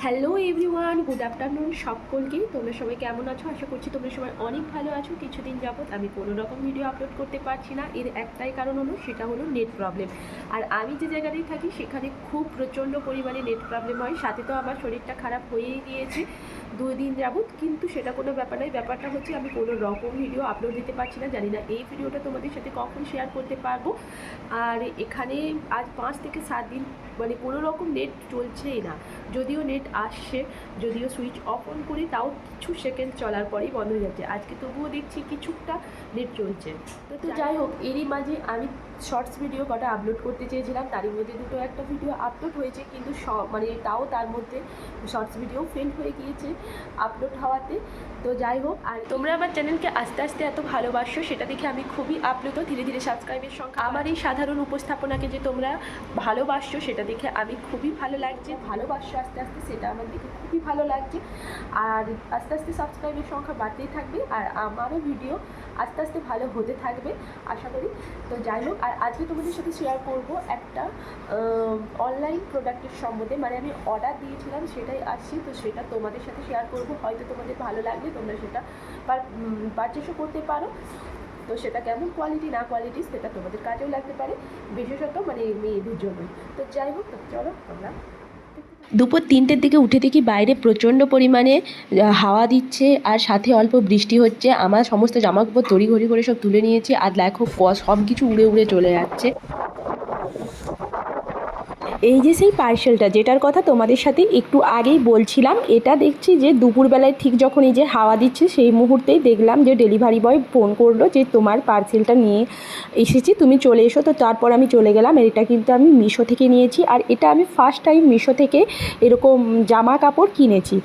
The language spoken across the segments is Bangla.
হ্যালো এভরিওয়ান, গুড আফটারনুন সকলকেই। তোমরা সবাই কেমন আছো? আশা করছি তোমরা সবাই অনেক ভালো আছো। কিছুদিন যাবত আমি কোনো রকম ভিডিও আপলোড করতে পারছি না, এর একটাই কারণ হলো, সেটা হলো নেট প্রবলেম। আর আমি যে জায়গাতেই থাকি সেখানে খুব প্রচণ্ড পরিমাণে নেট প্রবলেম হয়। সাথে তো আমার শরীরটা খারাপ হয়েই গিয়েছে 2 দিন যাবত, কিন্তু সেটা কোনো ব্যাপার নয়। ব্যাপারটা হচ্ছে আমি কোনো রকম ভিডিও আপলোড দিতে পারছি না। জানি না এই ভিডিওটা তোমাদের সাথে কখন শেয়ার করতে পারবো। আর এখানে আজ 5 থেকে 7 দিন মানে কোনো রকম নেট চলছেই না। যদিও নেট আসছে, যদিও সুইচ অফ অন করি তাও কিছু সেকেন্ড চলার পরেই বন্ধ হয়ে যাচ্ছে। আজকে তবুও দেখছি কিছুটা নেট চলছে। তো যাই হোক, এরই মাঝে আমি শর্টস ভিডিও কটা আপলোড করতে চেয়েছিলাম, তারই মধ্যে দুটো একটা ভিডিও আপলোড হয়েছে, কিন্তু মানে তাও তার মধ্যে শর্টস ভিডিও ফেল হয়ে গিয়েছে আপলোড হওয়াতে। তো যাই হোক, আর তোমরা আমার চ্যানেলকে আস্তে আস্তে এত ভালোবাসো, সেটা দেখে আমি খুবই আপ্লুত। ধীরে ধীরে সাবস্ক্রাইবের সংখ্যা, আমার এই সাধারণ উপস্থাপনাকে যে তোমরা ভালোবাসছো সেটা দেখে আমি খুবই ভালো লাগছে। ভালোবাসছো আস্তে আস্তে, সেটা আমার দেখে খুবই ভালো লাগছে। আর আস্তে আস্তে সাবস্ক্রাইবের সংখ্যা বাড়তেই থাকবে, আর আমারও ভিডিও আস্তে আস্তে ভালো হতে থাকবে আশা করি। তো যাই হোক, আর আজকে তোমাদের সাথে শেয়ার করব একটা অনলাইন প্রোডাক্টের সম্বন্ধে। মানে আমি অর্ডার দিয়েছিলাম, সেটাই আসছি, তো সেটা তোমাদের সাথে শেয়ার করব। হয়তো তোমাদের ভালো লাগবে, তোমরা সেটা পারচেসও করতে পারো। তো সেটা কেমন কোয়ালিটি না কোয়ালিটি সেটা তোমাদের কাজেও লাগতে পারে, বিশেষত মানে মেয়েদের জন্য। তো যাই হোক, চলো আমরা। দুপুর 3টের দিকে উঠে দেখি বাইরে প্রচণ্ড পরিমাণে হাওয়া দিচ্ছে, আর সাথে অল্প বৃষ্টি হচ্ছে। আমার সমস্ত জামাকাপড় তড়িঘড়ি করে সব তুলে নিয়েছি, আর দেখো সব কিছু উড়ে উড়ে চলে যাচ্ছে। এই যে সেই পার্সেলটা যেটার কথা তোমাদের সাথে একটু আগেই বলছিলাম, এটা দেখছি যে দুপুরবেলায় ঠিক যখন এই যে হাওয়া দিচ্ছে সেই মুহূর্তেই দেখলাম যে ডেলিভারি বয় ফোন করলো যে তোমার পার্সেলটা নিয়ে এসেছি, তুমি চলে এসো। তো তারপর আমি চলে গেলাম। এটা কিন্তু আমি মিশো থেকে নিয়েছি, আর এটা আমি ফার্স্ট টাইম মিশো থেকে এরকম জামা কাপড় কিনেছি।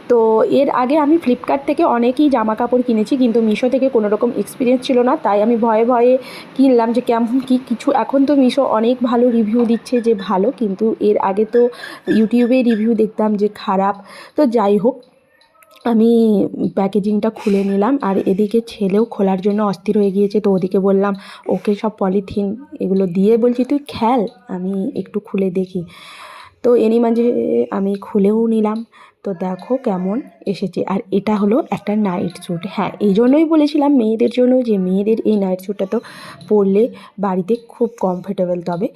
তো এর আগে আমি ফ্লিপকার্ট থেকে অনেকই জামা কাপড় কিনেছি, কিন্তু মিশো থেকে কোনো রকম এক্সপিরিয়েন্স ছিল না, তাই আমি ভয়ে ভয়ে কিনলাম যে কেমন কী কিছু। এখন তো মিশো অনেক ভালো রিভিউ দিচ্ছে যে ভালো, কিন্তু এর আগে তো ইউটিউবে রিভিউ দেখতাম যে খারাপ। তো যাই হোক, আমি প্যাকেজিংটা খুলে নিলাম, আর এদিকে ছেলেও খোলার জন্য অস্থির হয়ে গিয়েছে। তো ওদিকে বললাম ওকে সব পলিথিন এগুলো দিয়ে, বলছি তুই খেল, আমি একটু খুলে দেখি। তো এরই মাঝে আমি খুলেও নিলাম। তো দেখো কেমন এসেছে। আর এটা হলো একটা নাইট স্যুট। হ্যাঁ, এই জন্যই বলেছিলাম মেয়েদের জন্য, যে মেয়েদের এই নাইট স্যুটটা তো পরলে বাড়িতে খুব কমফোর্টেবল তবে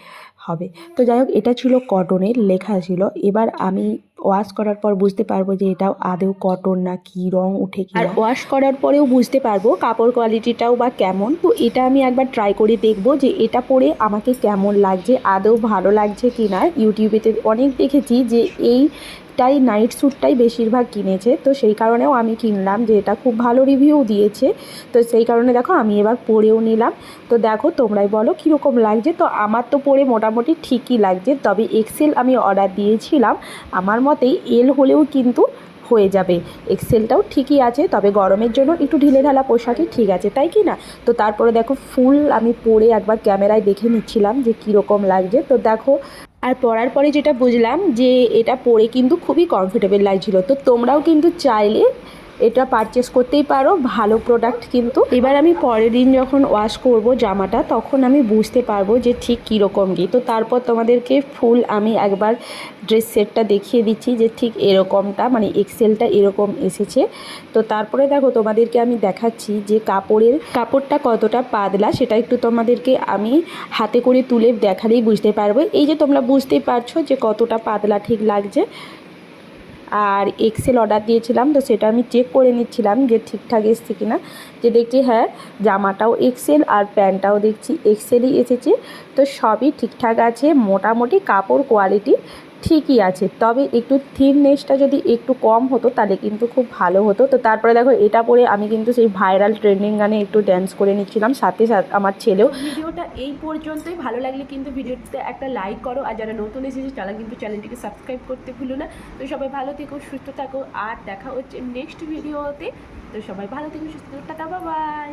হবে। তো যাই হোক, এটা ছিল কটনের, লেখা ছিল। এবার আমি ওয়াশ করার পর বুঝতে পারবো যে এটাও আদৌ কটন না কি, রং উঠে কি। আর ওয়াশ করার পরেও বুঝতে পারবো কাপড় কোয়ালিটিটাও বা কেমন। তো এটা আমি একবার ট্রাই করে দেখবো যে এটা পরে আমাকে কেমন লাগছে, আদৌ ভালো লাগছে কি না। ইউটিউবেতে অনেক দেখেছি যে এইটাই নাইট স্যুটটাই বেশিরভাগ কিনেছে, তো সেই কারণেও আমি কিনলাম, যে এটা খুব ভালো রিভিউ দিয়েছে। তো সেই কারণে দেখো আমি এবার পরেও নিলাম। তো দেখো তোমরাই বলো কীরকম লাগছে। তো আমার তো পরে মোটামুটি ঠিকই লাগছে, তবে এক্সেল আমি অর্ডার দিয়েছিলাম। আমার মতেই এল হলেও কিন্তু হয়ে যাবে, এক্সেলটাও ঠিকই আছে, তবে গরমের জন্য একটু ঢিলেঢালা পোশাকই ঠিক আছে, তাই কি না। তো তারপরে দেখো ফুল আমি পরে একবার ক্যামেরায় দেখে নিচ্ছিলাম যে কীরকম লাগছে। তো দেখো, আর পরার পরে যেটা বুঝলাম যে এটা পরে কিন্তু খুবই কমফোর্টেবল লাগছিল। তো তোমরাও কিন্তু চাইলে এটা পারচেস করতেই পারো, ভালো প্রোডাক্ট কিন্তু। এবার আমি পরের দিন যখন ওয়াশ করব জামাটা, তখন আমি বুঝতে পারবো যে ঠিক কীরকম কী। তো তারপর তোমাদেরকে ফুল আমি একবার ড্রেস সেটটা দেখিয়ে দিচ্ছি যে ঠিক এরকমটা, মানে এক্সেলটা এরকম এসেছে। তো তারপরে দেখো তোমাদেরকে আমি দেখাচ্ছি যে কাপড়টা কতটা পাতলা, সেটা একটু তোমাদেরকে আমি হাতে করে তুলে দেখালেই বুঝতে পারবো। এই যে তোমরা বুঝতেই পারছো যে কতটা পাতলা ঠিক লাগছে। আর এক্সেল অর্ডার দিয়েছিলাম, তো সেটা আমি চেক করে নিচ্ছিলাম যে ঠিকঠাক এসছে কিনা। যে দেখছি হ্যাঁ, জামাটাও এক্সেল আর প্যান্টটাও দেখছি এক্সেলই এসেছে। তো সবই ঠিকঠাক আছে, মোটামুটি কাপড় কোয়ালিটি ঠিকই আছে। তবে একটু থিননেসটা যদি একটু কম হতো তাহলে কিন্তু খুব ভালো হতো। তো তারপরে দেখো এটা পরে আমি কিন্তু সেই ভাইরাল ট্রেন্ডিং গানে একটু ড্যান্স করে নিচ্ছিলাম, সাথে সাথে আমার ছেলেও। ভিডিওটা এই পর্যন্তই। ভালো লাগলে কিন্তু ভিডিওতে একটা লাইক করো, আর যারা নতুন এসেছে তারা কিন্তু চ্যানেলটিকে সাবস্ক্রাইব করতে ভুলো না। তো সবাই ভালো থেকো, সুস্থ থাকো, আর দেখা হচ্ছে নেক্সট ভিডিওতে। তো সবাই ভালো থেকো, সুস্থ থাকো, টাটা, বাই বাই।